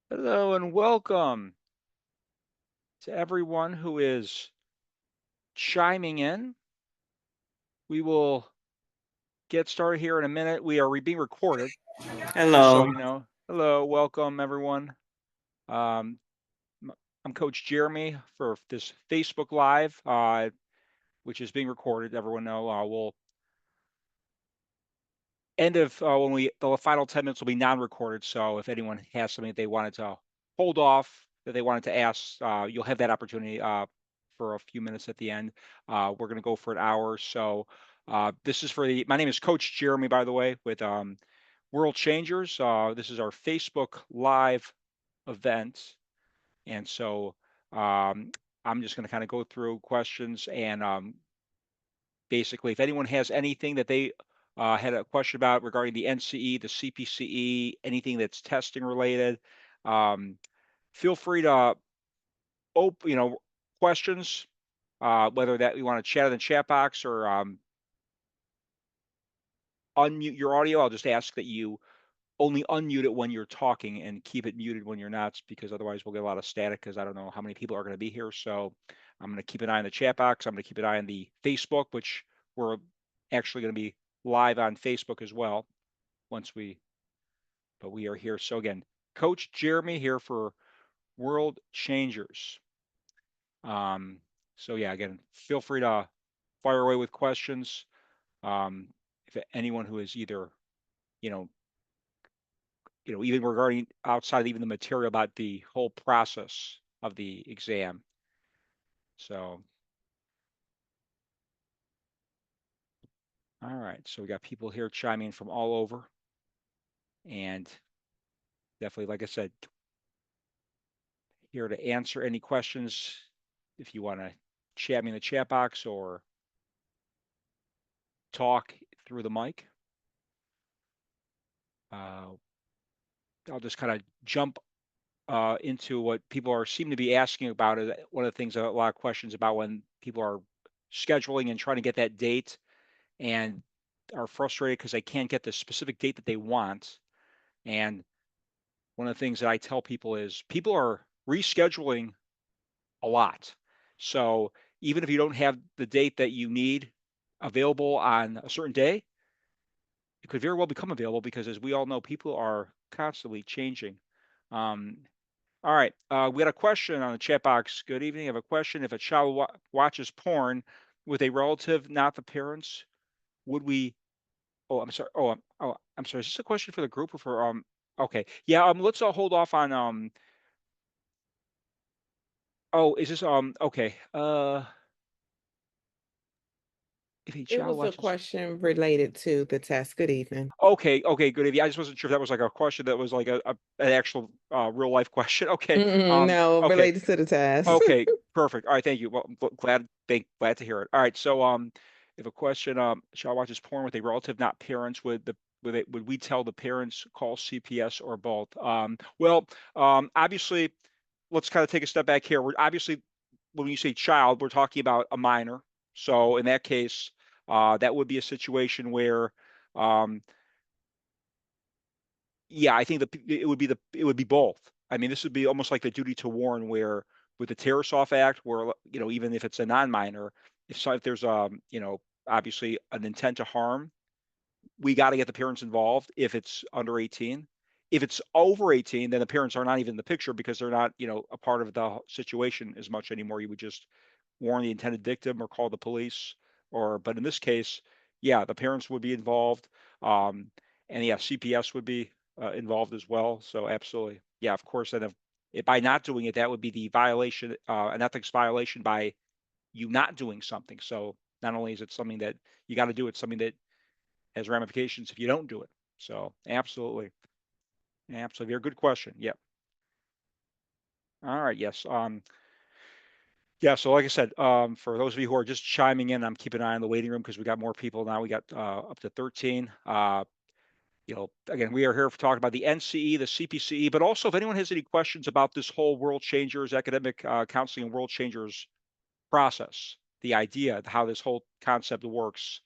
Hello and welcome to everyone who is chiming in. We will get started here in a minute. We are being recorded, just so Hello. you know. Hello, welcome everyone. Um, m- I'm Coach Jeremy for this Facebook Live, which is being recorded. Everyone know we'll end of when the final 10 minutes will be non-recorded. So if anyone has something that they wanted to hold off that they wanted to ask, you'll have that opportunity for a few minutes at the end. We're going to go for an hour. So this is for the. My name is Coach Jeremy, by the way, with World Changers. This is our Facebook Live event, and so I'm just going to kind of go through questions and basically, if anyone has anything that they had a question about regarding the NCE, the CPCE, anything that's testing related, um, feel free to open, questions, whether that you want to chat in the chat box or unmute your audio. I'll just ask that you only unmute it when you're talking and keep it muted when you're not, because otherwise we'll get a lot of static because I don't know how many people are going to be here. So I'm going to keep an eye on the chat box. I'm going to keep an eye on the Facebook, which we're actually going to be live on Facebook as well once but we are here. So again, Coach Jeremy here for World Changers. Um, so yeah, again, feel free to fire away with questions. If anyone who is either, you know, even regarding outside even the material about the whole process of the exam. So, all right. So we got people here chiming in from all over, and definitely, like I said, here to answer any questions. If you want to chat me in the chat box or talk through the mic, uh, I'll just kind of jump into what people are seem to be asking about. Is one of the things, a lot of questions about when people are scheduling and trying to get that date and are frustrated because they can't get the specific date that they want. And one of the things that I tell people is people are rescheduling a lot. So even if you don't have the date that you need available on a certain day, it could very well become available because, as we all know, people are constantly changing. Um, all right, we got a question on the chat box. Good evening. I have a question. If a child watches porn with a relative, not the parents, would we Oh, I'm sorry. I'm sorry. Is this a question for the group or for okay. Yeah, let's hold off on oh, is this okay. If a It child was a watches question related to the test. Good evening. Okay, okay, good. I just wasn't sure if that was like a question that was like an actual real life question. Okay. No, Okay. related to the test. Okay, perfect. All right, thank you. Well, glad to hear it. All right, so if a question child watches porn with a relative, not parents, would we tell the parents call CPS or both? Obviously, let's kind of take a step back here. We're obviously when you say child, we're talking about a minor. So in that case, that would be a situation where um, yeah, I think it would be both. I mean, this would be almost like the duty to warn, where with the Tarasoff Act, where even if it's a non-minor, if there's obviously an intent to harm, we got to get the parents involved if it's under 18. If it's over 18, then the parents are not even in the picture because they're not a part of the situation as much anymore. You would just warn the intended victim or call the police, but in this case, yeah, the parents would be involved, um, and yeah, CPS would be involved as well. So absolutely, yeah, of course. And if by not doing it, that would be the violation, an ethics violation by you not doing something. So not only is it something that you got to do, it's something that has ramifications if you don't do it. So absolutely, absolutely, very good question. Yep. All right. Yes. Yeah, so like I said, for those of you who are just chiming in, I'm keeping an eye on the waiting room because we got more people now. We got up to 13. Again, we are here to talk about the NCE, the CPCE, but also if anyone has any questions about this whole World Changers academic counseling and World Changers process, the idea, how this whole concept works,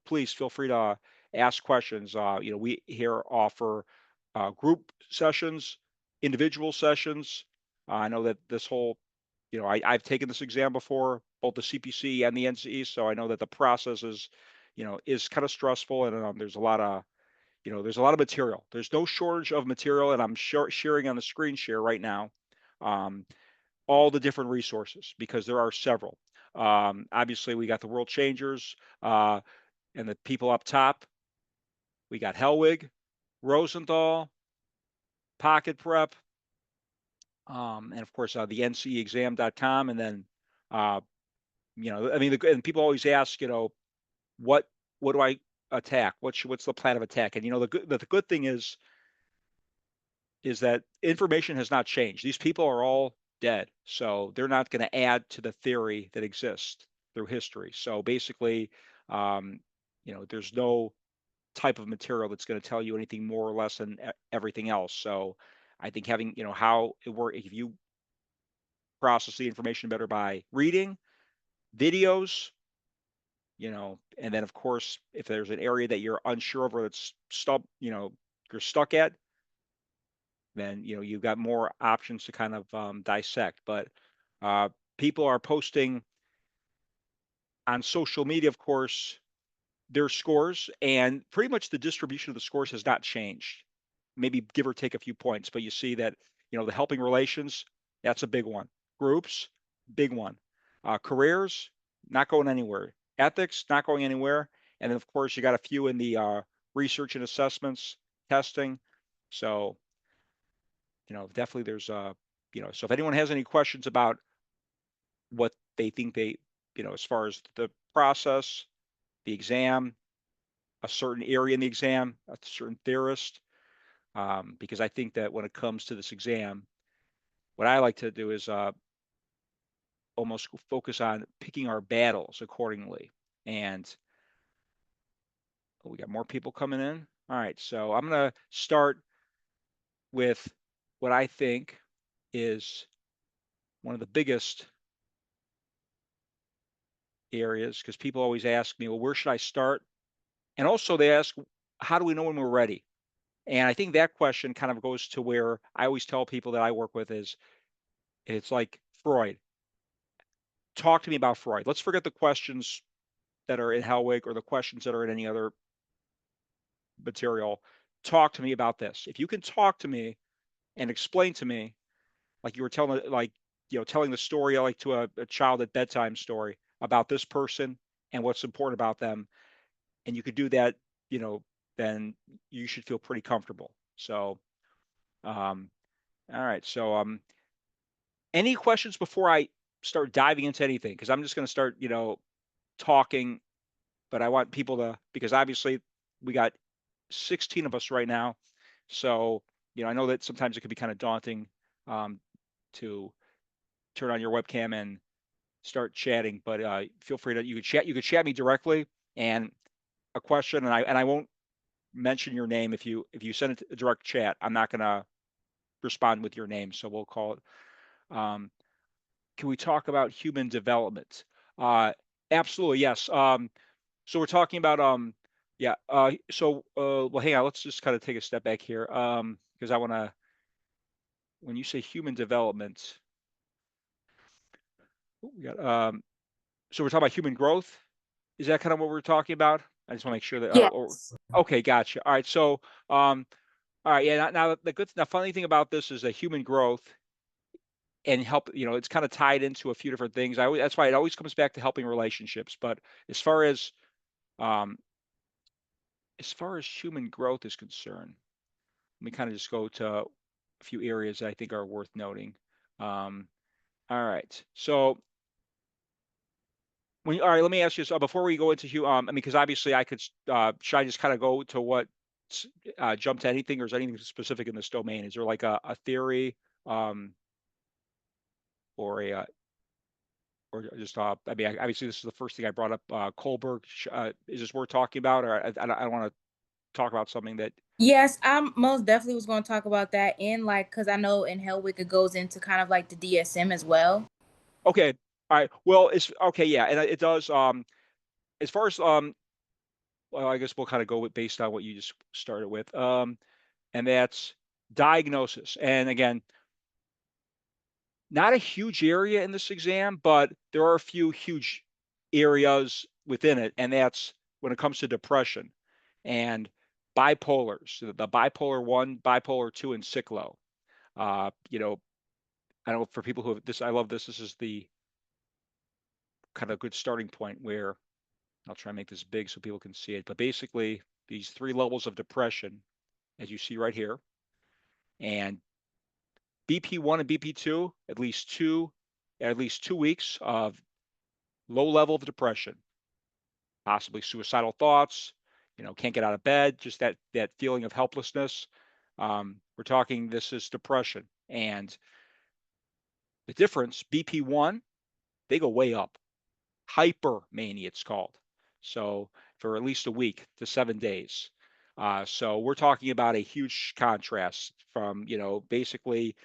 please feel free to ask questions. We here offer group sessions individual sessions. I know that this whole, I've taken this exam before, both the CPC and the NCE, so I know that the process is kind of stressful, and there's a lot of, there's a lot of material. There's no shortage of material, and I'm sharing on the screen share right now, um, all the different resources because there are several. Obviously, we got the World Changers, and the people up top. We got Hellwig, Rosenthal, Pocket Prep, and of course the nceexam.com. And then, uh, I mean, and people always ask, what what do I attack? What's the plan of attack? And the good thing is that information has not changed. These people are all dead, so they're not going to add to the theory that exists through history. So basically, um, there's no type of material that's going to tell you anything more or less than everything else. So I think having, how it works, if you process the information better by reading videos, and then of course, if there's an area that you're unsure of or that's you're stuck at, then you've got more options to kind of dissect. But uh, people are posting on social media, of course, their scores, and pretty much the distribution of the scores has not changed. Maybe give or take a few points, but you see that the helping relations, that's a big one. Groups, big one. Careers, not going anywhere. Ethics, not going anywhere. And then of course you got a few in the research and assessments, testing. So definitely there's so if anyone has any questions about what they think as far as the process, the exam, a certain area in the exam, a certain theorist, because I think that when it comes to this exam, what I like to do is almost focus on picking our battles accordingly. And we got more people coming in. All right, so I'm going to start with what I think is one of the biggest areas because people always ask me, well, where should I start? And also they ask, how do we know when we're ready? And I think that question kind of goes to where I always tell people that I work with is it's like Freud. Talk to me about Freud. Let's forget the questions that are in Hellwig or the questions that are in any other material. Talk to me about this. If you can talk to me and explain to me, like you were telling, like, telling the story like to a child at bedtime story about this person and what's important about them, and you could do that, you know, then you should feel pretty comfortable. So, um, all right. So, any questions before I start diving into anything? Because I'm just going to start, talking, but I want people to, because obviously we got 16 of us right now. So, I know that sometimes it could be kind of daunting um, to turn on your webcam and start chatting, but feel free to, you could chat me directly and a question, and I won't mention your name if you send it a direct chat. I'm not going to respond with your name. So we'll call it. Um, can we talk about human development? Uh, absolutely. Yes. So we're talking about, yeah. Well, hang on, let's just kind of take a step back here. Because I want to, when you say human development, we got, so we're talking about human growth. Is that kind of what we're talking about? I just want to make sure that, Yes. okay, gotcha. All right. So, all right. Yeah. Now the funny thing about this is that human growth and help, it's kind of tied into a few different things. That's why it always comes back to helping relationships. But as far as, um, as far as human growth is concerned, let me kind of just go to a few areas that I think are worth noting. Um, all right. So all right, let me ask you, so before we go into I mean, because obviously I could, should I just kind of go to jump to anything, or is there anything specific in this domain? Is there like a theory, um, or or just, I mean, obviously this is the first thing I brought up, Kohlberg. Is this worth talking about, or I don't want to talk about something that, Yes, I most definitely was going to talk about that in like because I know in Hellwick it goes into kind of like the DSM as well. okay, all right, well, it's okay, yeah, and it does, as far as, well, I guess we'll kind of go with based on what you just started with, and that's diagnosis. And again, not a huge area in this exam, but there are a few huge areas within it, and that's when it comes to depression and bipolars, the bipolar 1, bipolar 2, and cyclo. You know, I don't know for people who have this, I love this. This is the kind of good starting point where I'll try and make this big so people can see it. But basically, these three levels of depression, as you see right here, and BP1 and BP2, at least 2 weeks of low level of depression, possibly suicidal thoughts, can't get out of bed, just that feeling of helplessness. We're talking this is depression. And the difference, BP1, they go way up. Hypermania, it's called. So for at least a week to 7 days. So we're talking about a huge contrast from, basically,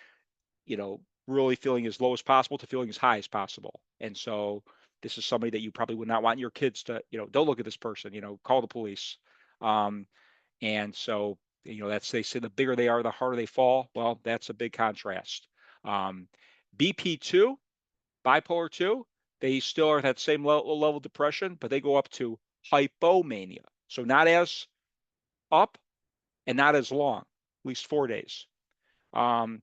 really feeling as low as possible to feeling as high as possible. And so this is somebody that you probably would not want your kids to, don't look at this person, call the police. Um, and so, that's, they say the bigger they are, the harder they fall. Well, that's a big contrast. BP2, bipolar 2, they still are at that same level of depression, but they go up to hypomania. So not as up and not as long, at least 4 days. Um,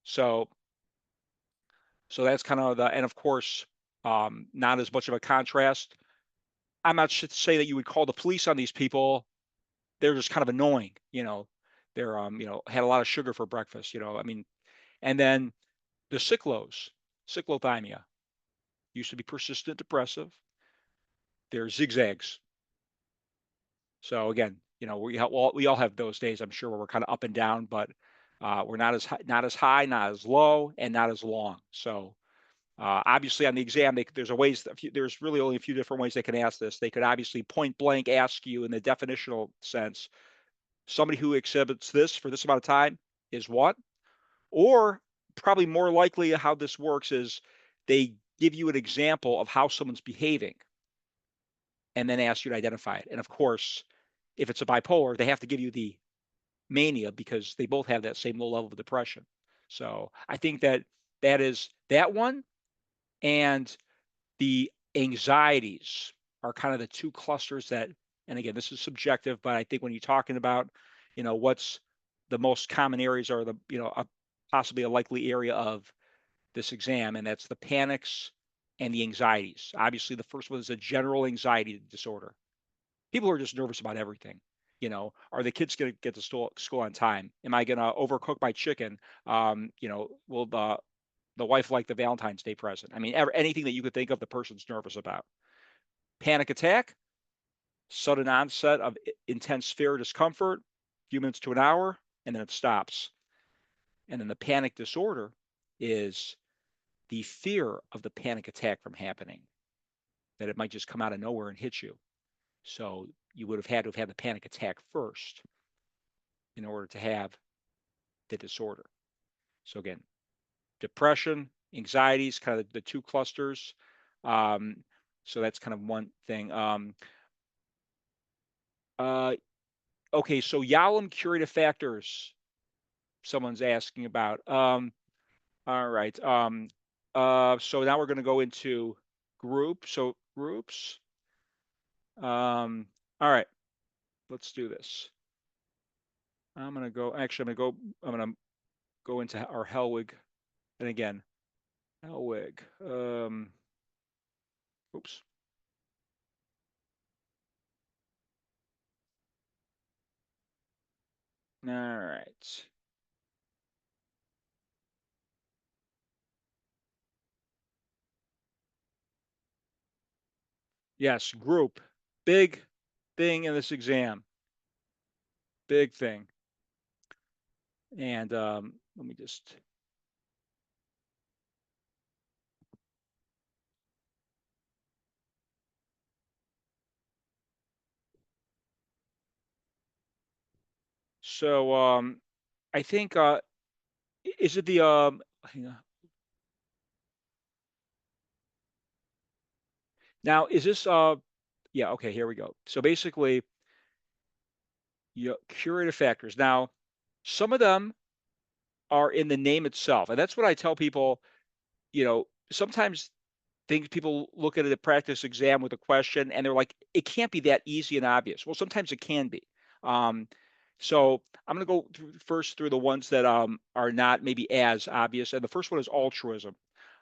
so so that's kind of the, and of course, not as much of a contrast. I'm not should say that you would call the police on these people. They're just kind of annoying, They're had a lot of sugar for breakfast, I mean, and then the cyclothymia used to be persistent depressive. They're zigzags. So again, we all have those days, I'm sure, where we're kind of up and down, but we're not as high, not as low, and not as long. So obviously, on the exam, there's really only a few different ways they can ask this. They could obviously point blank ask you in the definitional sense, somebody who exhibits this for this amount of time is what? Or probably more likely how this works is they give you an example of how someone's behaving and then ask you to identify it. And of course, if it's a bipolar, they have to give you the mania because they both have that same low level of depression. So I think that is that one, and the anxieties are kind of the two clusters that, and again, this is subjective, but I think when you're talking about, what's the most common areas are the, possibly a likely area of this exam, and that's the panics and the anxieties. Obviously, the first one is a general anxiety disorder. People are just nervous about everything. Are the kids going to get to school on time? Am I going to overcook my chicken? Will the wife like the Valentine's Day present? I mean, anything that you could think of, the person's nervous about. Panic attack, sudden onset of intense fear or discomfort, a few minutes to an hour, and then it stops. And then the panic disorder is the fear of the panic attack from happening, that it might just come out of nowhere and hit you. So you would have had to have had the panic attack first in order to have the disorder. So again, depression, anxieties, kind of the two clusters. Um, so that's kind of one thing. Uh, okay, so Yalom curative factors. Someone's asking about. All right. So now we're going to go into group. So groups. All right. Let's do this. I'm going to go. Actually, I'm going to go into our Hellwig, and again, Hellwig. Oops. All right. Yes, group. Big thing in this exam. Big thing. And let me just. So I think is it the hang on. Now is this yeah, okay, here we go. So basically, curative factors. Now Some of them are in the name itself, and that's what I tell people. Sometimes things people look at a practice exam with a question and they're like, it can't be that easy and obvious. Well, sometimes it can be. Um, so I'm going to go first through the ones that are not maybe as obvious. And the first one is altruism,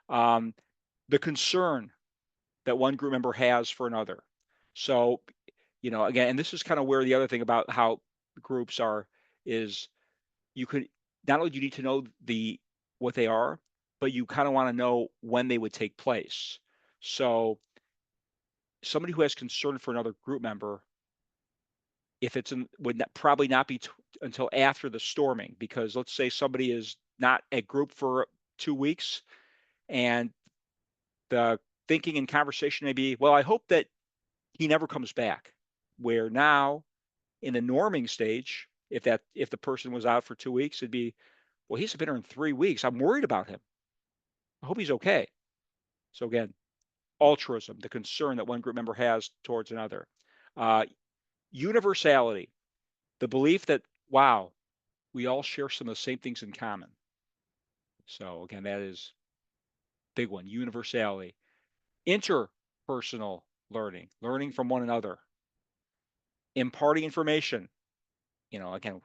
um, the concern that one group member has for another. So, again, and this is kind of where the other thing about how groups are is you could not only do you need to know what they are, but you kind of want to know when they would take place. So somebody who has concern for another group member, if it's in, would not, probably not be until after the storming, because let's say somebody is not at group for 2 weeks, and the thinking and conversation may be, well, I hope that he never comes back. Where now in the norming stage, if the person was out for 2 weeks, it'd be, well, he's been here in 3 weeks. I'm worried about him. I hope he's okay. So again, altruism, the concern that one group member has towards another. Uh, Universality, the belief that, wow, we all share some of the same things in common. So again, that is big one. Universality. Interpersonal learning, learning from one another. Imparting information. Again,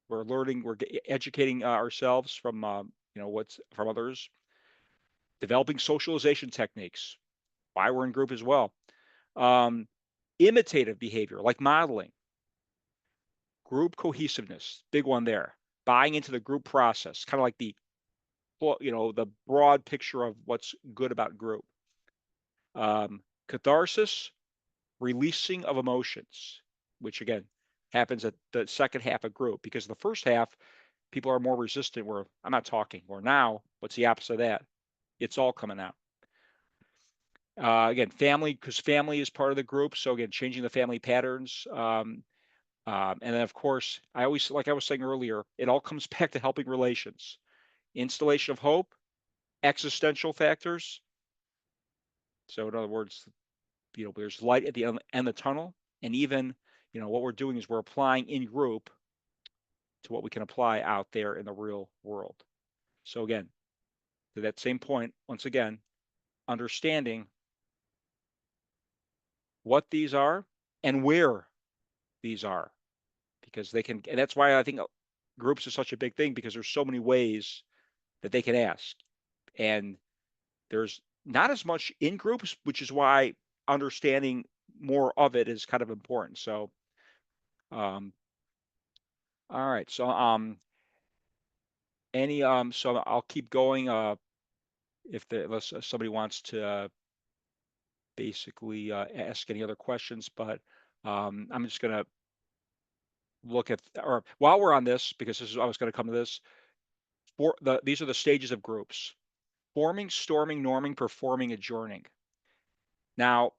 we're learning, we're educating ourselves from, what's from others. Developing socialization techniques. Why we're in group as well. Um, Imitative behavior, like modeling. Group cohesiveness, big one there. Buying into the group process, kind of like the broad picture of what's good about group. Catharsis, releasing of emotions, which again happens at the second half of group, because the first half people are more resistant. Where I'm not talking. Or now, what's the opposite of that? It's all coming out. Again, family, because family is part of the group. So again, changing the family patterns. And then, of course, I always, like I was saying earlier, it all comes back to helping relations, installation of hope, existential factors. So, in other words, there's light at the end of the tunnel, and even, what we're doing is we're applying in group to what we can apply out there in the real world. So, again, to that same point, once again, understanding what these are and where these are, because they can, and that's why I think groups is such a big thing, because there's so many ways that they can ask. And there's not as much in groups, which is why understanding more of it is kind of important. So, um, all right. So, so I'll keep going. Unless somebody wants to basically ask any other questions, but I'm just gonna look at, or while we're on this, because I was going to come to this. These are the stages of groups: forming, storming, norming, performing, adjourning. Now,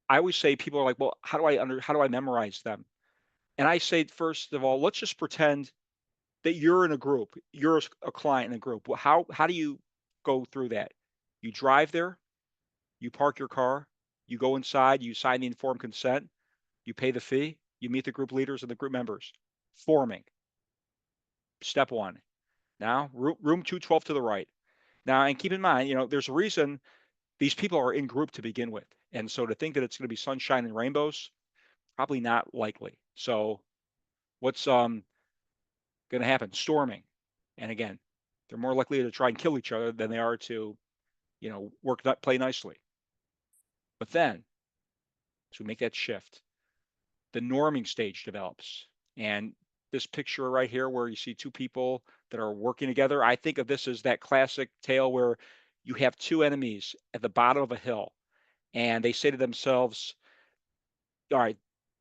I always say, people are like, well, how do I memorize them? And I say, first of all, let's just pretend that you're in a group. You're a client in a group. Well, how do you go through that? You drive there, you park your car, you go inside, you sign the informed consent, you pay the fee, you meet the group leaders and the group members. Forming. Step one. Now, room 212 to the right. Now, and keep in mind, there's a reason these people are in group to begin with. And so to think that it's going to be sunshine and rainbows, probably not likely. So what's going to happen? Storming. And again, they're more likely to try and kill each other than they are to, play nicely. But then, as we make that shift, the norming stage develops. And this picture right here, where you see two people that are working together, I think of this as that classic tale where you have two enemies at the bottom of a hill, and they say to themselves, all right,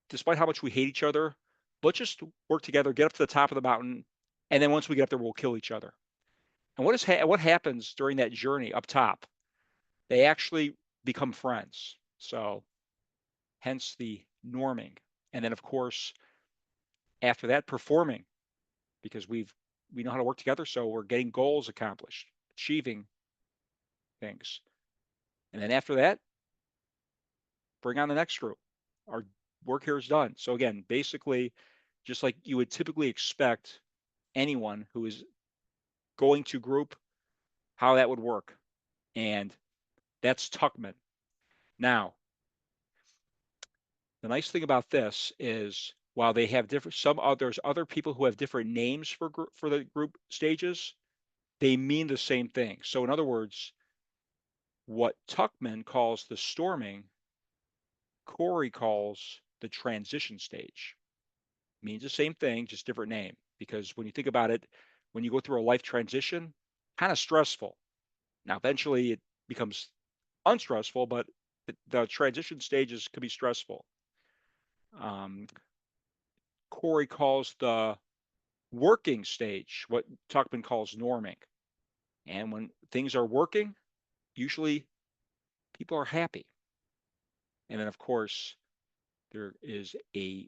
despite how much we hate each other, let's just work together, get up to the top of the mountain, and then once we get up there, we'll kill each other. And what happens during that journey up top? They actually become friends. So hence the norming. And then, of course, after that, performing, because we know how to work together, so we're getting goals accomplished, achieving things. And then after that, bring on the next group. Our work here is done. So again, basically, just like you would typically expect anyone who is going to group how that would work. And that's Tuckman. Now, the nice thing about this is while they have there's other people who have different names for the group stages, they mean the same thing. So in other words, what Tuckman calls the storming, Corey calls the transition stage. Means the same thing, just different name. Because when you think about it, when you go through a life transition, kind of stressful. Now, eventually it becomes unstressful, but the transition stages could be stressful. Corey calls the working stage what Tuckman calls norming. And when things are working, usually people are happy. And then, of course, there is a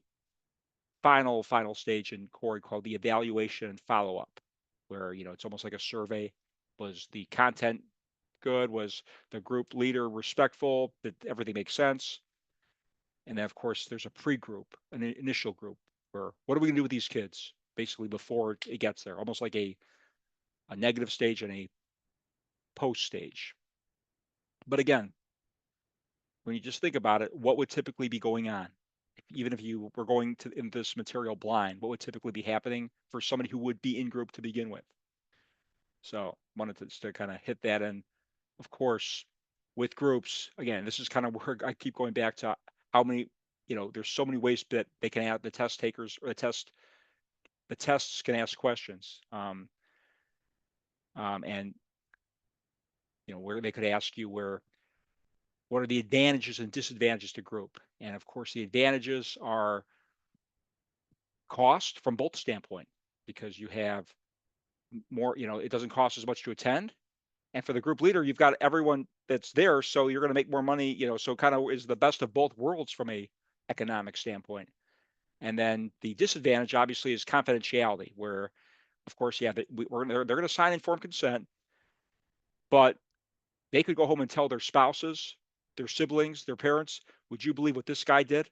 final stage in Corey called the evaluation and follow-up, where it's almost like a survey. Was the content good? Was the group leader respectful? Did everything make sense? And then, of course, there's a pre-group, an initial group, where what are we going to do with these kids? Basically, before it gets there, almost like a negative stage and a post stage. But again, when you just think about it, what would typically be going on? Even if you were going to in this material blind, what would typically be happening for somebody who would be in group to begin with? So wanted to just to kind of hit that. And of course, with groups, again, this is kind of where I keep going back to how many, there's so many ways that they can have the test takers or the tests can ask questions. And where they could ask you what are the advantages and disadvantages to group? And of course, the advantages are cost from both standpoint, because you have more, it doesn't cost as much to attend. And for the group leader, you've got everyone that's there, so you're going to make more money, so kind of is the best of both worlds from a economic standpoint. And then the disadvantage obviously is confidentiality, where of course, yeah, they're going to sign informed consent, but they could go home and tell their spouses, their siblings, their parents, would you believe what this guy did?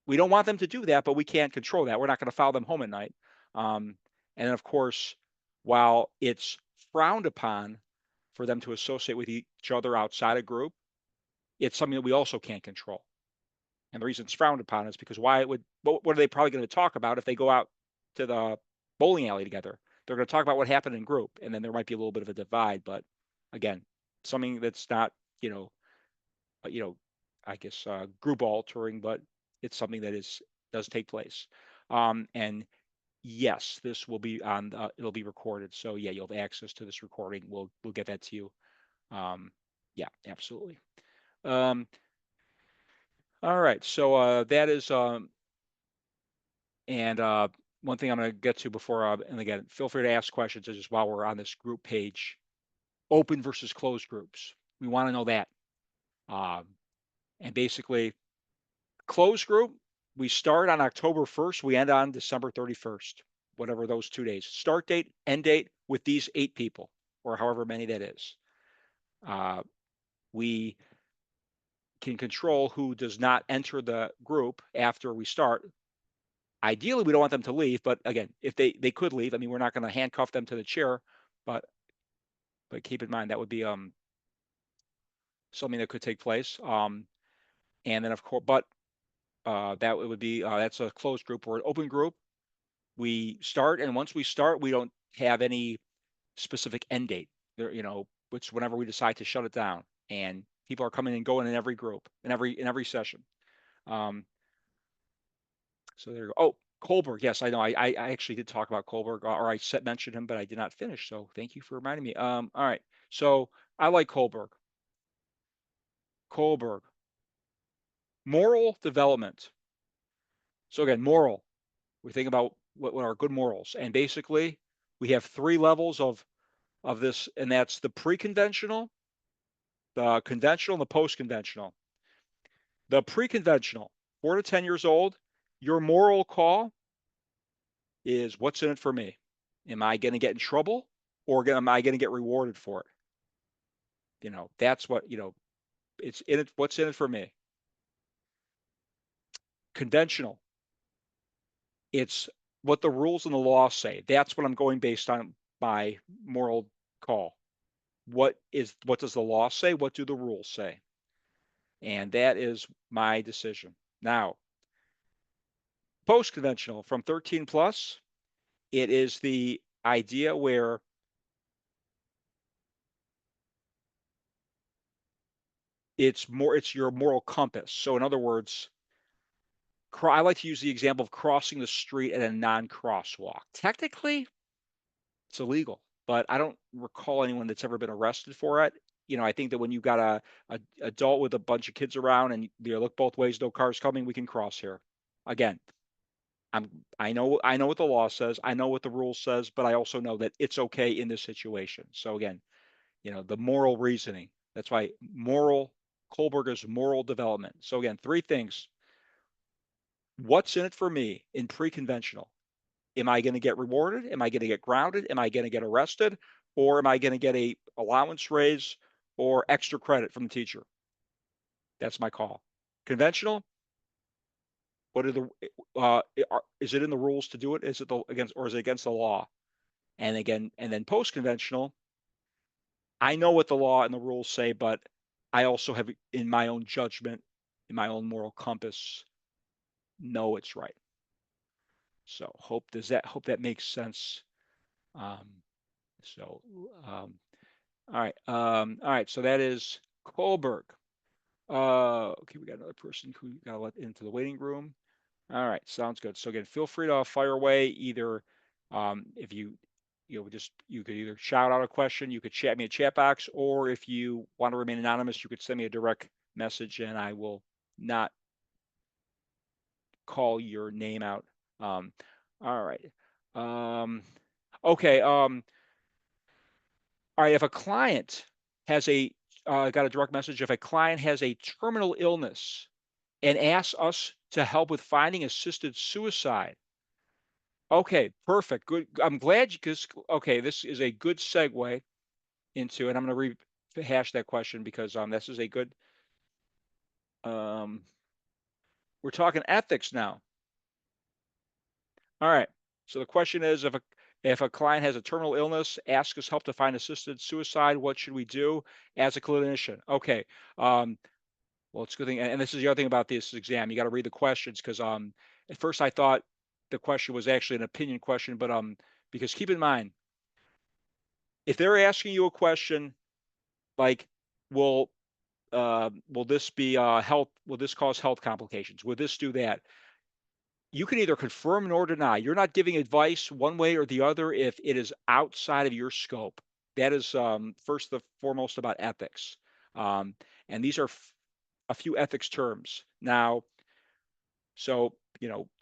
We don't want them to do that, but we can't control that. We're not going to follow them home at night. And then, of course, while it's frowned upon for them to associate with each other outside a group, it's something that we also can't control. And the reason it's frowned upon is because what are they probably going to talk about if they go out to the bowling alley together? They're going to talk about what happened in group, and then there might be a little bit of a divide. But again, something that's not, I guess group altering, but it's something that does take place. And yes, this will be it'll be recorded. So yeah, you'll have access to this recording. We'll get that to you. Yeah, absolutely. All right. So that is and one thing I'm going to get to before and again, feel free to ask questions just while we're on this group page. Open versus closed groups. We want to know that. And basically, closed group, we start on October 1st, we end on December 31st, whatever those 2 days. Start date, end date with these 8 people, or however many that is. We can control who does not enter the group after we start. Ideally, we don't want them to leave, but again, if they could leave, I mean, we're not going to handcuff them to the chair, but keep in mind that would be something that could take place. And then of course, but that would be that's a closed group or an open group. We start, and once we start, we don't have any specific end date. There, which whenever we decide to shut it down, and people are coming and going in every group, in every session. So there you go. Oh, Kohlberg. Yes, I know. I actually did talk about Kohlberg, or I mentioned him, but I did not finish. So thank you for reminding me. All right. So I like Kohlberg. Kohlberg. Moral development. So again, moral. We think about what are good morals, and basically we have 3 levels of this, and that's the pre-conventional, the conventional, and the post-conventional. The pre-conventional, 4 to 10 years old, your moral call is what's in it for me? Am I going to get in trouble, or am I going to get rewarded for it? That's what, it's in it. What's in it for me? Conventional. It's what the rules and the law say. That's what I'm going based on my moral call. What does the law say? What do the rules say? And that is my decision. Now, post-conventional from 13 plus, it is the idea where it's your moral compass. So in other words, I like to use the example of crossing the street at a non-crosswalk. Technically, it's illegal, but I don't recall anyone that's ever been arrested for it. I think that when you've got a adult with a bunch of kids around and you look both ways, no cars coming, we can cross here. Again, I know what the law says, I know what the rule says, but I also know that it's okay in this situation. So again, the moral reasoning. That's why Kohlberger's moral development. So again, three things. What's in it for me in pre-conventional? Am I going to get rewarded? Am I going to get grounded? Am I going to get arrested? Or am I going to get a allowance raise or extra credit from the teacher? That's my call. Conventional, what are is it in the rules to do it? Is it against the law? And then post-conventional, I know what the law and the rules say, but I also have in my own judgment, in my own moral compass, know it's right. So hope that makes sense. Um, so all right. So that is Kohlberg. Okay, we got another person who got let into the waiting room. All right, sounds good. So again, feel free to fire away. Either if you could either shout out a question, you could chat me a chat box, or if you want to remain anonymous, you could send me a direct message, and I will not call your name out. All right. Okay. All right. If a client has got a direct message. If a client has a terminal illness and asks us to help with finding assisted suicide. Okay, perfect. Good. I'm glad because okay, this is a good segue into, and I'm going to rehash that question because this is a good. We're talking ethics now. All right. So the question is, if a client has a terminal illness, ask us help to find assisted suicide. What should we do as a clinician? Okay. Well, it's a good thing, and this is the other thing about this exam. You got to read the questions because at first I thought the question was actually an opinion question, but because keep in mind, if they're asking you a question like, will this be health? Will this cause health complications? Will this do that? You can either confirm nor deny. You're not giving advice one way or the other if it is outside of your scope. That is first and foremost about ethics, and these are a few ethics terms. Now, so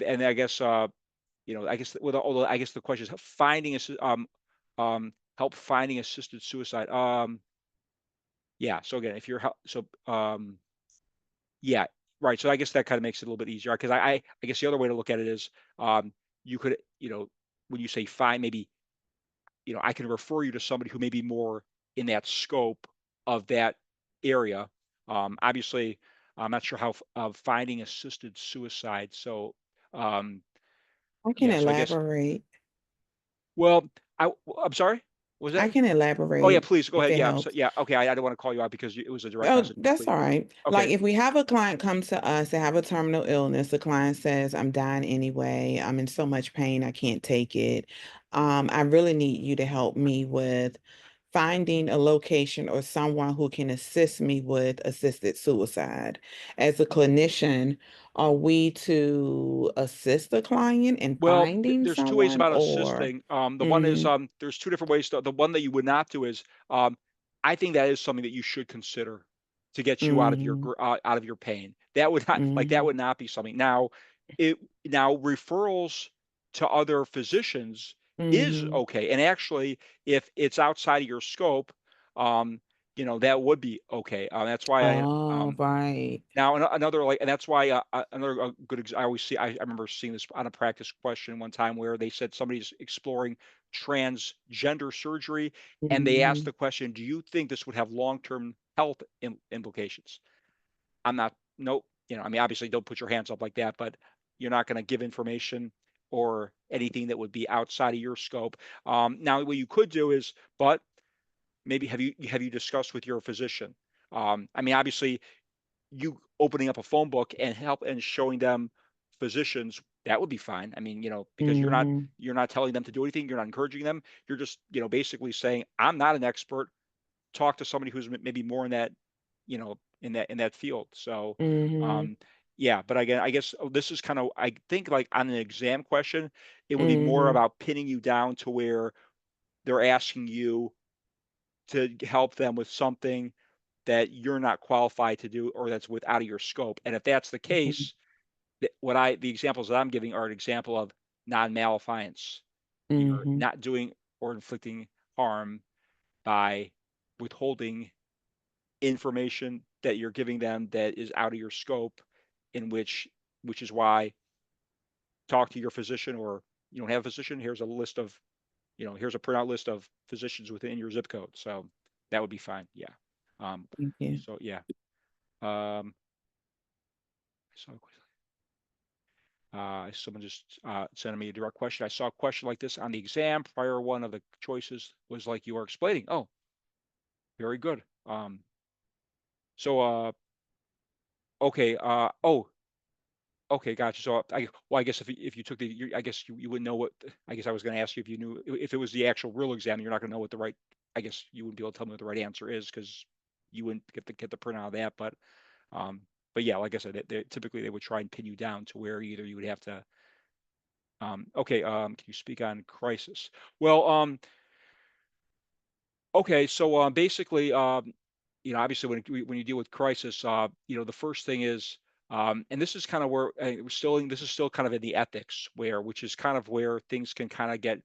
and I guess although I guess the question is help finding assisted suicide. Yeah. So again, if you're yeah, right. So I guess that kind of makes it a little bit easier because I guess the other way to look at it is you could when you say find, maybe I can refer you to somebody who may be more in that scope of that area. Obviously, I'm not sure how finding assisted suicide. So, I can yeah. So I guess. elaborate. Well, I'm sorry. Was I that? can Oh yeah, elaborate please go if ahead. it Yeah. I'm so, helps. yeah. Okay. I don't want to call you out because it was a direct Oh, message. that's Please. all right. Like Okay. if we have a client come to us, they have a terminal illness, the client says, I'm dying anyway. I'm in so much pain, I can't take it. I really need you to help me with finding a location or someone who can assist me with assisted suicide. As a clinician, are we to assist the client in Well, finding there's two ways someone about or assisting. The one is mm, there's two different ways. The one that you would not do is I think that is something that you should consider to get you out of your mm, out of your pain. That would not that mm, would not be something. Now referrals to other physicians is mm. okay, and actually, if it's outside of your scope, um, that would be okay. That's why Oh, right. now another and that's why another good I always see I remember seeing this on a practice question one time where they said somebody's exploring transgender surgery and they asked Mhm. the question, do you think this would have long-term health implications? I'm not, nope. I mean, obviously don't put your hands up like that, but you're not going to give information or anything that would be outside of your scope. Now, what you could do is, but maybe have you discussed with your physician? I mean, obviously, you opening up a phone book and help and showing them physicians, that would be fine. I mean, because Mhm. you're not telling them to do anything, you're not encouraging them. You're just, basically saying, I'm not an expert. Talk to somebody who's maybe more in that, in that field. So, Mhm. um, yeah, but again, I guess this is kind of, I think, like on an exam question, it would be more Mhm. about pinning you down to where they're asking you to help them with something that you're not qualified to do or that's out of your scope. And if that's the Mhm. case, the examples that I'm giving are an example of non-malafeasance. You're Mhm. not doing or inflicting harm by withholding information that you're giving them that is out of your scope, in which is why talk to your physician, or you don't have a physician, here's a list of, here's a printout list of physicians within your zip code. So that would be fine. Yeah. Um, Thank you. so yeah. Um, so someone just sent me a direct question. I saw a question like this on the exam. Prior one of the choices was like you are explaining. Oh, very good. So okay. Okay, gotcha. So well, I guess if you took I guess you wouldn't know what. I guess I was going to ask you if you knew if it was the actual real exam. You're not going to know what the right. I guess you wouldn't be able to tell me what the right answer is because you wouldn't get the printout of that. Um, but yeah, like I said, typically they would try and pin you down to where either you would have to. Okay. Can you speak on crisis? Well, okay. So basically, obviously when you deal with crisis, the first thing is, and this is kind of where this is still kind of in the ethics which is kind of where things can kind of get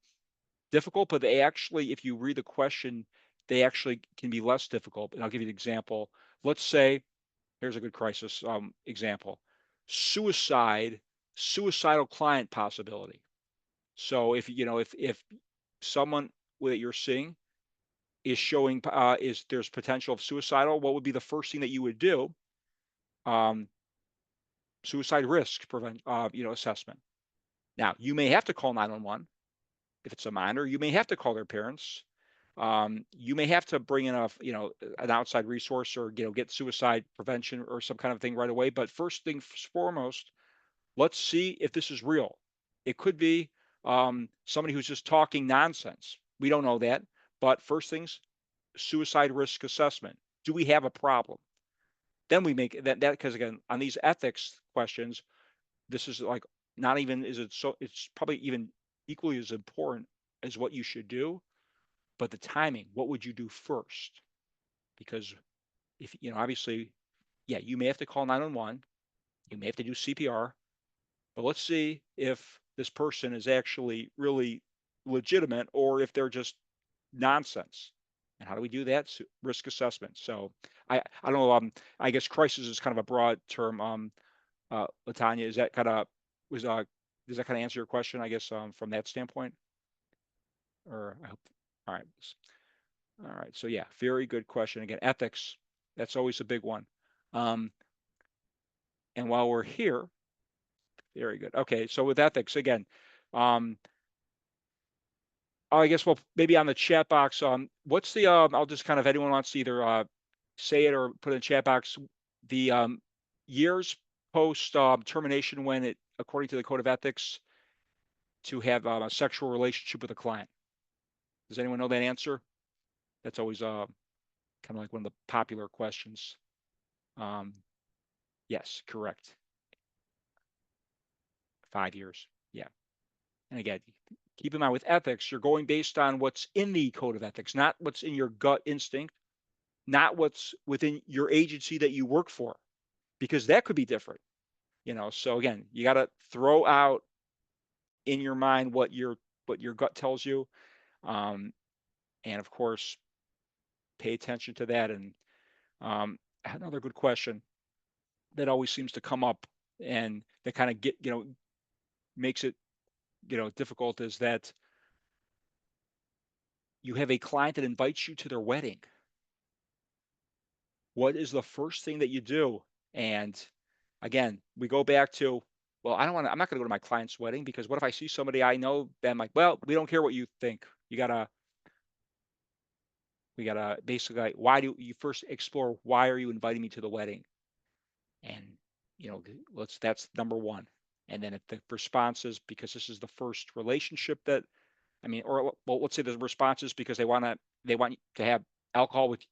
difficult, but they actually, if you read the question, they actually can be less difficult. And I'll give you an example. Let's say, here's a good crisis example: suicide, suicidal client possibility. So if someone that you're seeing is showing is there's potential of suicidal, what would be the first thing that you would do? Um, Suicide risk prevent assessment. Now you may have to call 911 if it's a minor. You may have to call their parents. You may have to bring in an outside resource, or get suicide prevention or some kind of thing right away. But first thing foremost, let's see if this is real. It could be somebody who's just talking nonsense. We don't know that. But first things, suicide risk assessment. Do we have a problem? Then we make that because again, on these ethics questions, this is like not even is it so it's probably even equally as important as what you should do, but the timing. What would you do first? Because if obviously, yeah, you may have to call 911, you may have to do CPR, but let's see if this person is actually really legitimate or if they're just nonsense. And how do we do that? Risk assessment. So I don't know. I guess crisis is kind of a broad term. Latanya, is that kind of was does that kind of answer your question? I guess from that standpoint, or I hope. All right. All right. So yeah, very good question. Again, ethics. That's always a big one. Um, and while we're here, very good. Okay. So with ethics again, um, I guess well maybe on the chat box. What's the I'll just kind of anyone wants to either say it or put in the chat box the years post termination when it according to the code of ethics to have a sexual relationship with a client. Does anyone know that answer? That's always kind of like one of the popular questions. Um, yes, correct. 5 years. Yeah. And again, keep in mind with ethics, you're going based on what's in the code of ethics, not what's in your gut instinct, not what's within your agency that you work for, because that could be different. So again, you got to throw out in your mind what your gut tells you, um, and of course, pay attention to that. And another good question that always seems to come up and that kind of makes it difficult is that you have a client that invites you to their wedding. What is the first thing that you do? And again, we go back to well, I'm not gonna go to my client's wedding because what if I see somebody I know, then I'm like, well, we don't care what you think. We gotta basically like, why do you first explore why are you inviting me to the wedding? And that's number one. And then if the response is because this is the first relationship that or well, let's say the response is because they want to have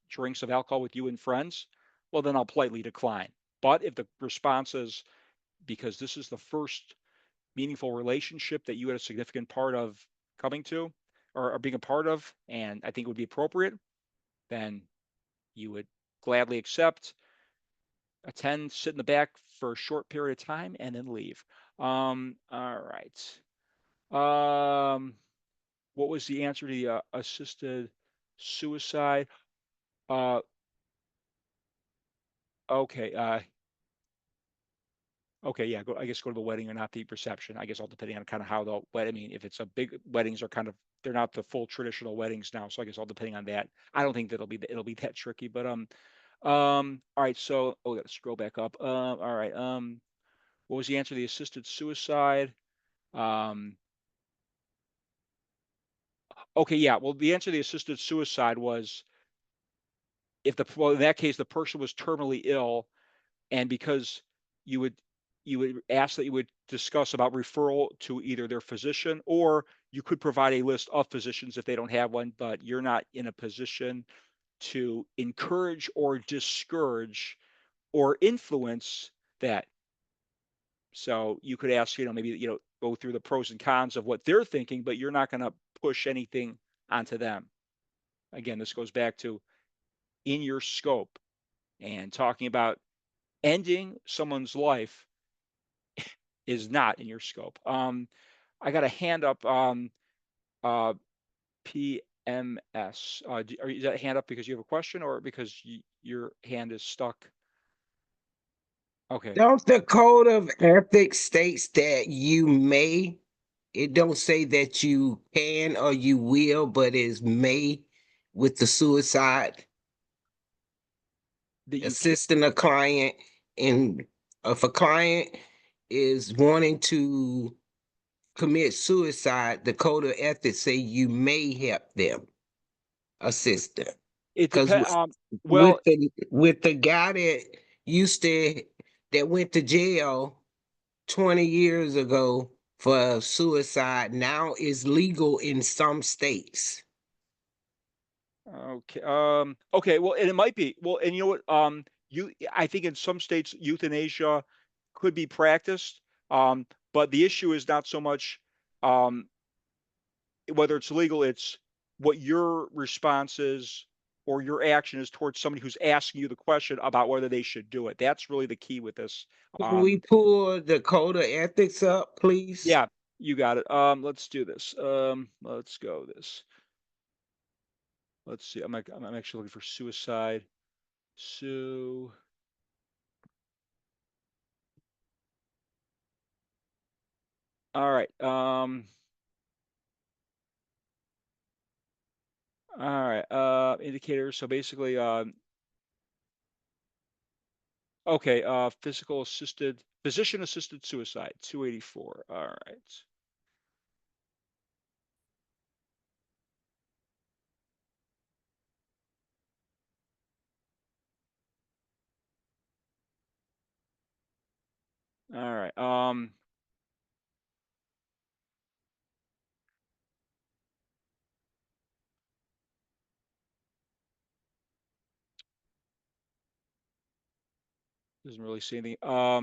drinks of alcohol with you and friends, well then I'll politely decline. But if the response is because this is the first meaningful relationship that you had a significant part of coming to or being a part of, and I think it would be appropriate, then you would gladly accept, attend, sit in the back for a short period of time, and then leave. All right. What was the answer to the assisted suicide? Uh, okay. Okay. Yeah. I guess go to the wedding or not the reception. I guess all depending on kind of how the wedding. I mean, if it's a big weddings are kind of they're not the full traditional weddings now, so I guess all depending on that. I don't think it'll be that tricky, but all right. So we got to scroll back up. All right. What was the answer to the assisted suicide? Um, okay. Yeah. Well, the answer to the assisted suicide was if in that case the person was terminally ill, and because you would ask that you would discuss about referral to either their physician, or you could provide a list of physicians if they don't have one, but you're not in a position to encourage or discourage or influence that. So you could ask, maybe, go through the pros and cons of what they're thinking, but you're not going to push anything onto them. Again, this goes back to in your scope and talking about ending someone's life is not in your scope. I got a hand up on PMS. Is that a hand up because you have a question or because your hand is stuck? Okay. Don't the code of ethics states that you may, it don't say that you can or you will, but it's may with the suicide, That you can assisting a client. And if a client is wanting to commit suicide, the code of ethics say you may help them, assist them. it Because depends. Well, with the guy that used to that went to jail 20 years ago for suicide now is legal in some states. okay. Okay. Well, and it might be. Well, and you know what? I think in some states euthanasia could be practiced. But the issue is not so much um, whether it's legal, it's what your response is or your action is towards somebody who's asking you the question about whether they should do it. That's really the key with this. Can we pull the code of ethics up, please? Yeah, you got it. Let's do this. Let's go this. Let's see. I'm actually looking for suicide. So, all right. All right. Indicators. So basically, okay. Physician assisted suicide, 284. All right. All right. Doesn't really say anything. I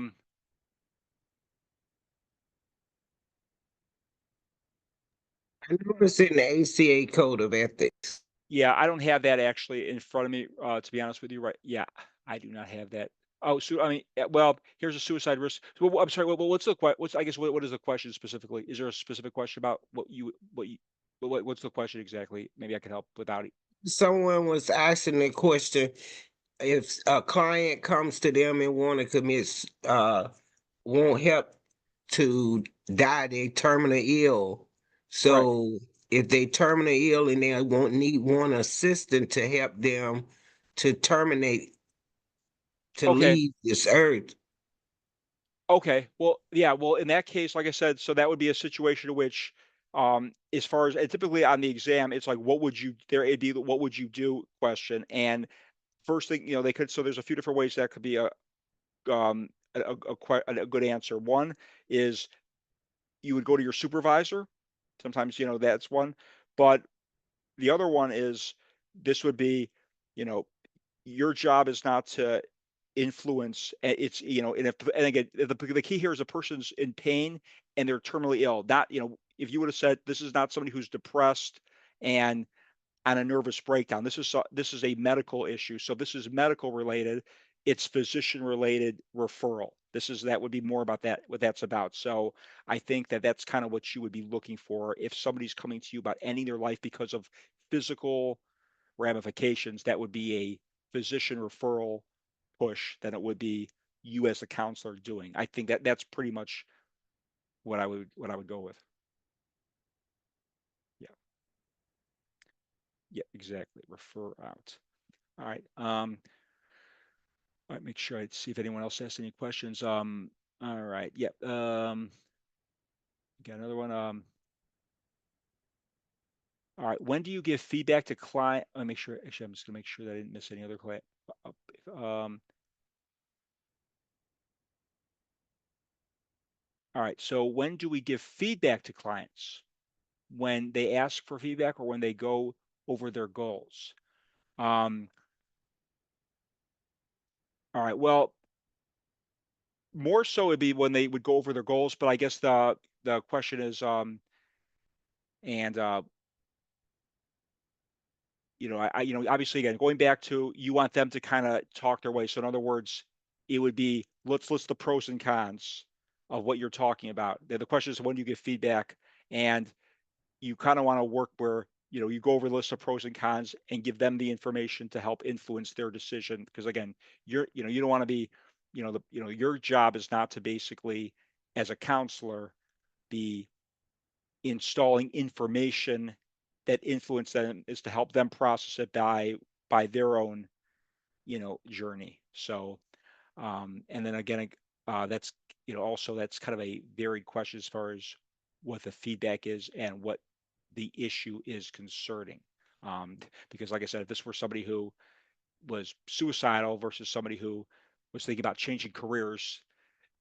noticed in the ACA code of ethics. Yeah, I don't have that actually in front of me, to be honest with you. Right? Yeah, I do not have that. Oh, so I mean, well, here's a suicide risk. So, I'm sorry. What's the what's I guess what is the question specifically? Is there a specific question about what's the question exactly? Maybe I could help without it. Someone was asking the question, if a client comes to them and want to want help to die, they terminally ill. Right. So if they terminally ill and they need one assistant to help them to terminate, to Okay. leave this earth, Okay. Well, yeah. Well, in that case, like I said, so that would be a situation in which, as far as, and typically on the exam, it's like, what would you, there it'd be the what would you do question. And first thing, they could, so there's a few different ways that could be a good answer. One is you would go to your supervisor. Sometimes, that's one. But the other one is, this would be, you know, your job is not to influence, it's, and if, and again, the key here is a person's in pain and they're terminally ill. Not, if you would have said this is not somebody who's depressed and on a nervous breakdown. This is a medical issue. So this is medical related. It's physician related referral. That would be more about that, what that's about. So I think that that's kind of what you would be looking for if somebody's coming to you about ending their life because of physical ramifications. That would be a physician referral push than it would be you as a counselor doing. I think that that's pretty much what I would go with. Yeah. Yeah, exactly. Refer out. All right. All right, make sure I see if anyone else has any questions. All right. Yep. Got another one. All right. When do you give feedback to client? Let me make sure. Actually, I'm just gonna make sure that I didn't miss any other client. Um, all right. So when do we give feedback to clients? When they ask for feedback or when they go over their goals? Um, all right. Well, more so it'd be when they would go over their goals, but I guess the question is, and obviously, again, going back to, you want them to kind of talk their way. So in other words, it would be, let's list the pros and cons of what you're talking about. The question is, when do you give feedback? And you kind of want to work where, you go over the list of pros and cons and give them the information to help influence their decision. Because again, you don't want to be, your job is not to basically, as a counselor, be installing information that influence them, is to help them process it by their own, journey. So, and then again, that's, also that's kind of a varied question as far as what the feedback is and what the issue is concerning. Because like I said, if this were somebody who was suicidal versus somebody who was thinking about changing careers,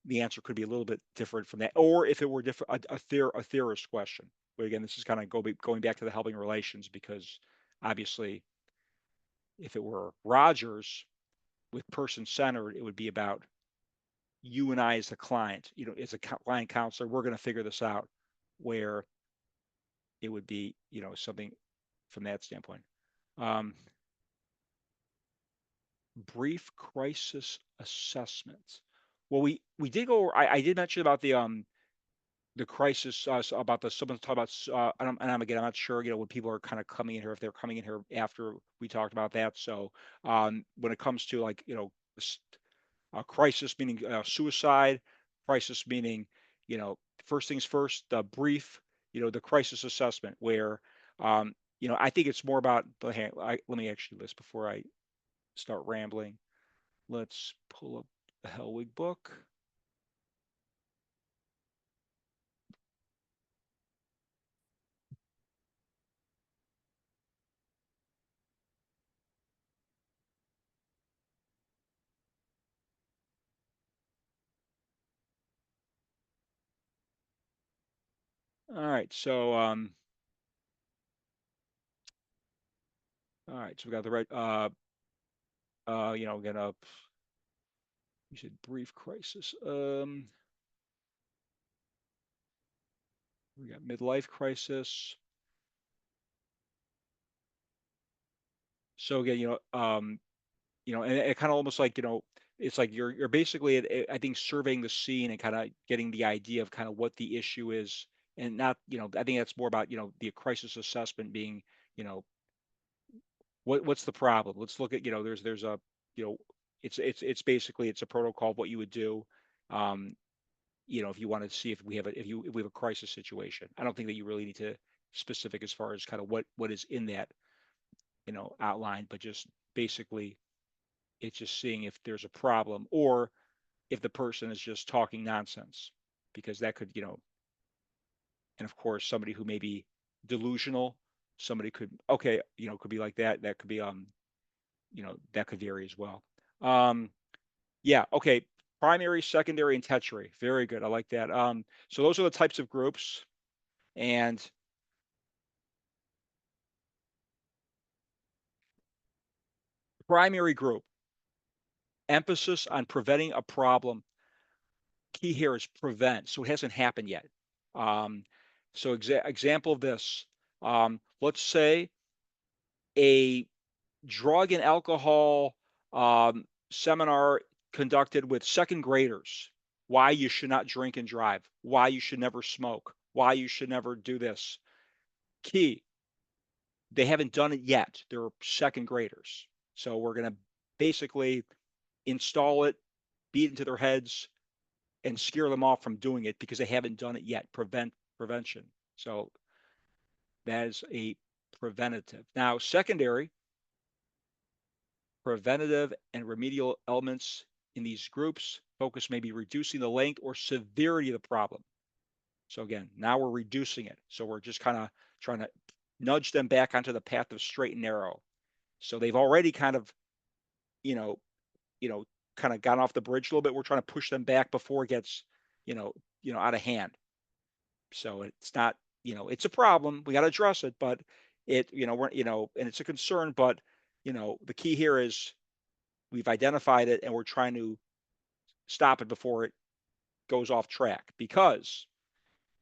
the answer could be a little bit different from that. Or if it were different, a theorist question. But again, this is kind of going back to the helping relations, because obviously, if it were Rogers with person centered, it would be about you and I as the client. As a client counselor, we're going to figure this out. Where it would be, something from that standpoint. Um, Brief crisis assessment. Well, we did go. I did mention about the crisis, about the someone talk about, and again, I'm not sure, when people are kind of coming in here, if they're coming in here after we talked about that. So when it comes to, like, crisis meaning suicide, crisis meaning, first things first, the brief, the crisis assessment, where I think it's more about the, let me actually list before I start rambling. Let's pull up the Hellwig book. All right, so all right, so we got the right, again, you said brief crisis. We got midlife crisis. So again, and it kind of almost like, it's like you're basically, I think, surveying the scene and kind of getting the idea of kind of what the issue is, and not, I think that's more about, the crisis assessment being, you know, what's the problem? Let's look at, there's a, you know, it's basically, it's a protocol of what you would do. Um, if you want to see if we have if we have a crisis situation. I don't think that you really need to specific as far as kind of what is in that, outline, but just basically it's just seeing if there's a problem, or if the person is just talking nonsense, because that could, and of course, somebody who may be delusional, somebody could, okay, could be like that. That could be, that could vary as well. Yeah, okay. Primary, secondary, and tertiary. Very good. I like that. So those are the types of groups. And primary group, emphasis on preventing a problem. Key here is prevent. So it hasn't happened yet. So example of this, let's say a drug and alcohol seminar conducted with second graders. Why you should not drink and drive. Why you should never smoke. Why you should never do this. Key, they haven't done it yet. They're second graders. So we're going to basically install it, beat it into their heads, and scare them off from doing it because they haven't done it yet. Prevention. So that is a preventative. Now, secondary, preventative and remedial elements in these groups focus maybe reducing the length or severity of the problem. So again, now we're reducing it. So we're just kind of trying to nudge them back onto the path of straight and narrow. So they've already kind of, you know, kind of gone off the bridge a little bit. We're trying to push them back before it gets, out of hand. So it's not, it's a problem. We got to address it, but and it's a concern, but, the key here is we've identified it and we're trying to stop it before it goes off track, because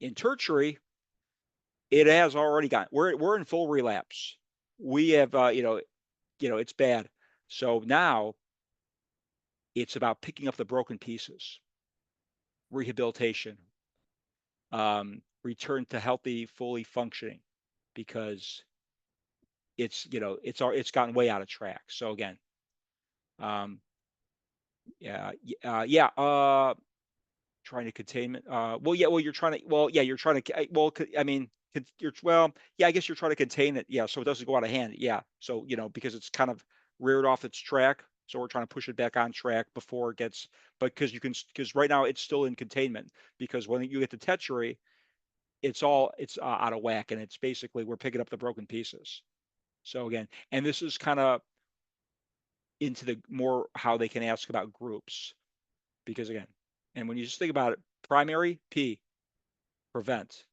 in tertiary, it has already gone. We're in full relapse. We have, it's bad. So now it's about picking up the broken pieces, rehabilitation, return to healthy, fully functioning, because it's gotten way out of track. So again, um, yeah, trying to containment. Well, yeah, well, you're trying to, well, yeah, you're trying to, I mean, yeah, I guess you're trying to contain it. Yeah. So it doesn't go out of hand. Yeah. So, because it's kind of reared off its track. So we're trying to push it back on track before it gets, but because right now it's still in containment, because when you get to tertiary, it's out of whack, and it's basically, we're picking up the broken pieces. So again, and this is kind of into the more how they can ask about groups, because again, and when you just think about it, primary, P, prevent.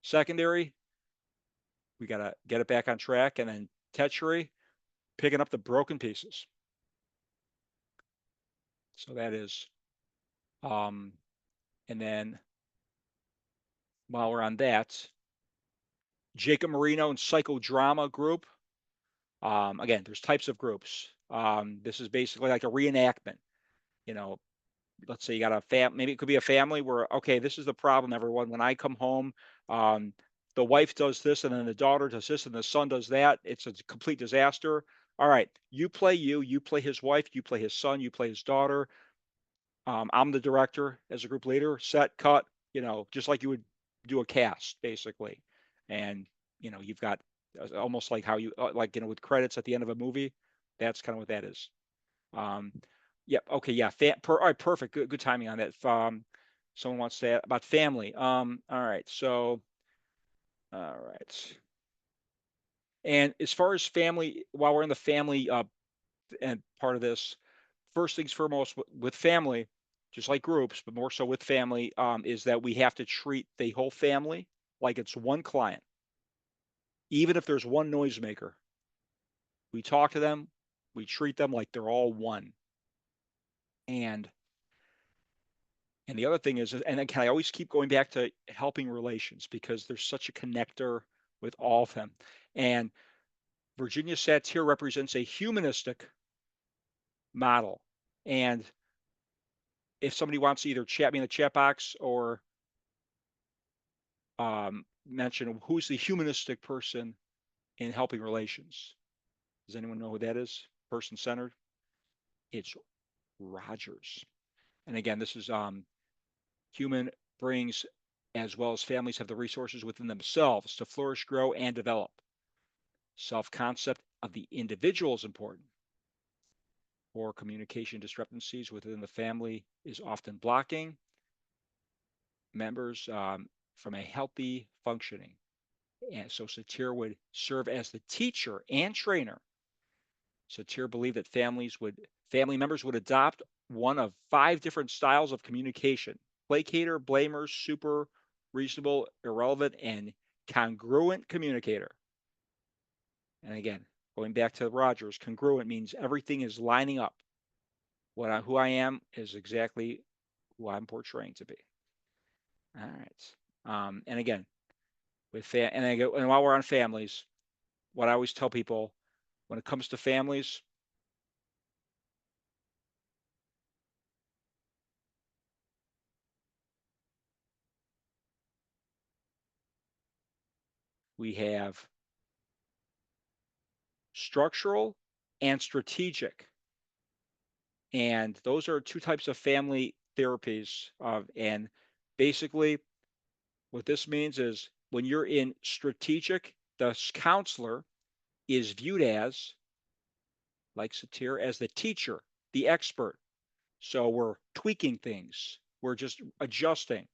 Secondary, we got to get it back on track. And then tertiary, picking up the broken pieces. So that is, and then while we're on that, Jacob Marino and Psychodrama group. Again, there's types of groups. This is basically like a reenactment. You know, let's say you got maybe it could be a family where, okay, this is the problem, everyone. When I come home, um, the wife does this, and then the daughter does this, and the son does that. It's a complete disaster. All right, you play his wife, you play his son, you play his daughter. I'm the director as a group leader, set, cut, just like you would do a cast, basically. And, you've got almost like how you, like, with credits at the end of a movie. That's kind of what that is. Yep. Okay. Yeah. All right. Perfect. Good timing on that. Someone wants to add about family. All right. So, all right. And as far as family, while we're in the family and part of this, first things foremost with family, just like groups, but more so with family, is that we have to treat the whole family like it's one client, even if there's one noisemaker. We talk to them, we treat them like they're all one. And the other thing is, and then can I always keep going back to helping relations, because there's such a connector with all of them. And Virginia Satir represents a humanistic model. And if somebody wants to either chat me in the chat box or mention who's the humanistic person in helping relations, does anyone know who that is? Person centered? It's Rogers. And again, this is human brings, as well as families, have the resources within themselves to flourish, grow, and develop. Self-concept of the individual is important. or communication discrepancies within the family is often blocking members from a healthy functioning. And so Satir would serve as the teacher and trainer. Satir believed that family members would adopt one of 5 different styles of communication: placator, blamer, super, reasonable, irrelevant, and congruent communicator. And again, going back to Rogers, congruent means everything is lining up. Who I am is exactly who I'm portraying to be. All right. And again, and while we're on families, what I always tell people when it comes to families, we have structural and strategic. And those are 2 types of family therapies. And basically, what this means is when you're in strategic, the counselor is viewed as, like Satir, as the teacher, the expert. So we're tweaking things, we're just adjusting.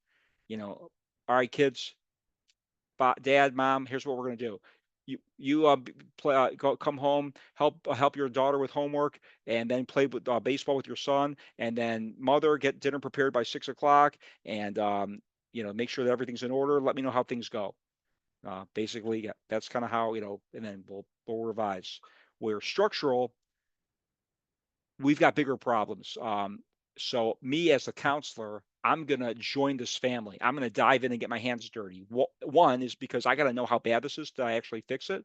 All right, kids, dad, mom, here's what we're going to do. Come home, help your daughter with homework, and then play with baseball with your son, and then mother, get dinner prepared by 6 o'clock, and make sure that everything's in order. Let me know how things go. Basically, yeah, that's kind of how, and then we'll revise. Where structural, we've got bigger problems. So me as a counselor, I'm gonna join this family. I'm gonna dive in and get my hands dirty. One is because I got to know how bad this is to actually fix it,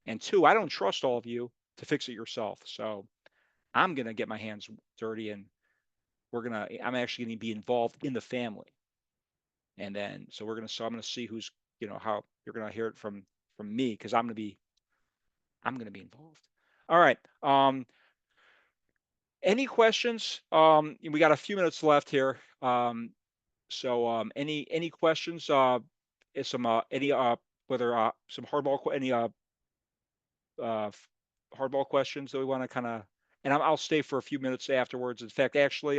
and two, I don't trust all of you to fix it yourself. So I'm gonna get my hands dirty, and I'm actually gonna be involved in the family, and then so I'm gonna see who's, how you're gonna hear it from me, because I'm gonna be involved. All right. Any questions? We got a few minutes left here. So any questions? Is some any whether some any hardball questions that we want to kind of, and I'll stay for a few minutes afterwards. In fact, actually,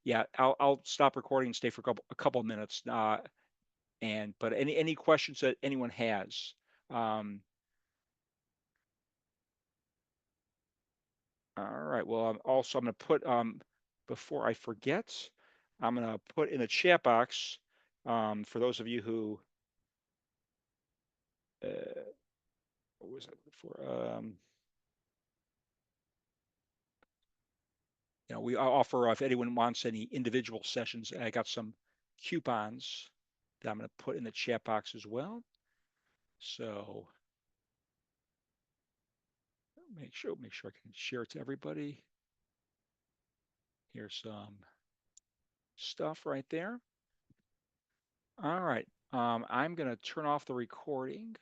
yeah, I'll stop recording and stay for a couple of minutes. But any questions that anyone has? Um, all right. Well, I'm going to put before I forget, I'm going to put in the chat box for those of you who what was that for? We offer, if anyone wants any individual sessions, I got some coupons that I'm going to put in the chat box as well. So make sure I can share it to everybody. Here's some stuff right there. All right. I'm going to turn off the recording.